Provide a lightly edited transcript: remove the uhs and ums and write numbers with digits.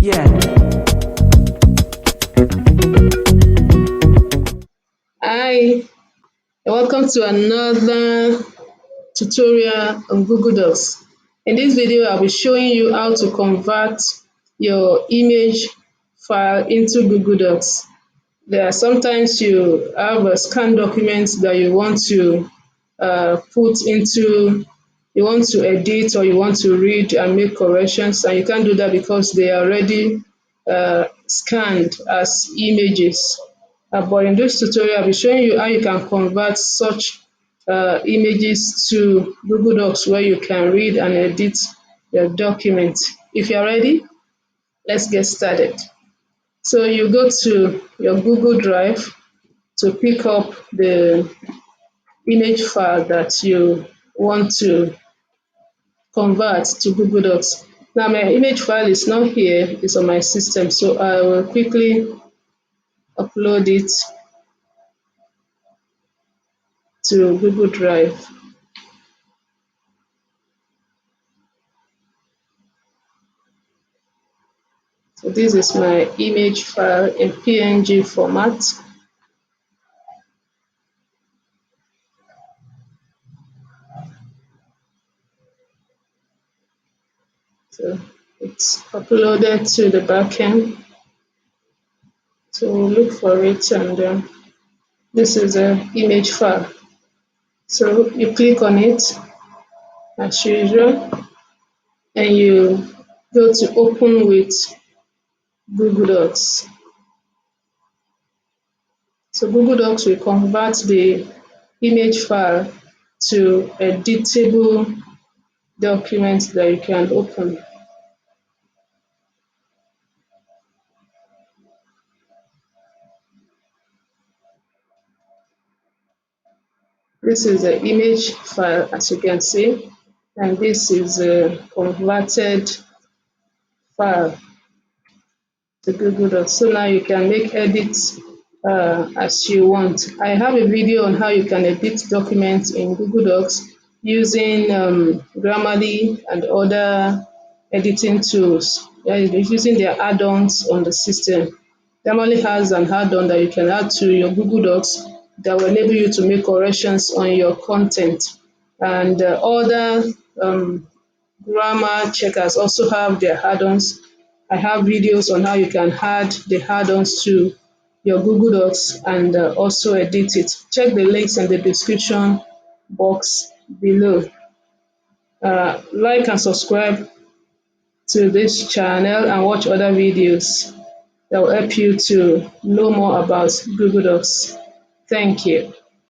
again. Hi, welcome to another tutorial on Google Docs. In this video, I'll be showing you how to convert your image file into Google Docs. There are sometimes you have a scanned document that you want to put into, you want to edit or you want to read and make corrections, and you can't do that because they are already scanned as images. But in this tutorial, I'll be showing you how you can convert such images to Google Docs where you can read and edit your document. If you're ready, let's get started. So you go to your Google Drive to pick up the image file that you want to convert to Google Docs. Now my image file is not here, it's on my system, so I will quickly upload it to Google Drive. So this is my image file in PNG format. So it's uploaded to the backend. So we'll look for it, and this is an image file. So you click on it as usual, and you go to open with Google Docs. So Google Docs will convert the image file to editable document that you can open. This is the image file, as you can see, and this is a converted file to Google Docs. So now you can make edits as you want. I have a video on how you can edit documents in Google Docs using Grammarly and other editing tools. Using their add-ons on the system. Grammarly has an add-on that you can add to your Google Docs that will enable you to make corrections on your content. And other grammar checkers also have their add-ons. I have videos on how you can add the add-ons to your Google Docs and also edit it. Check the links in the description box below. Like and subscribe to this channel and watch other videos that will help you to know more about Google Docs. Thank you.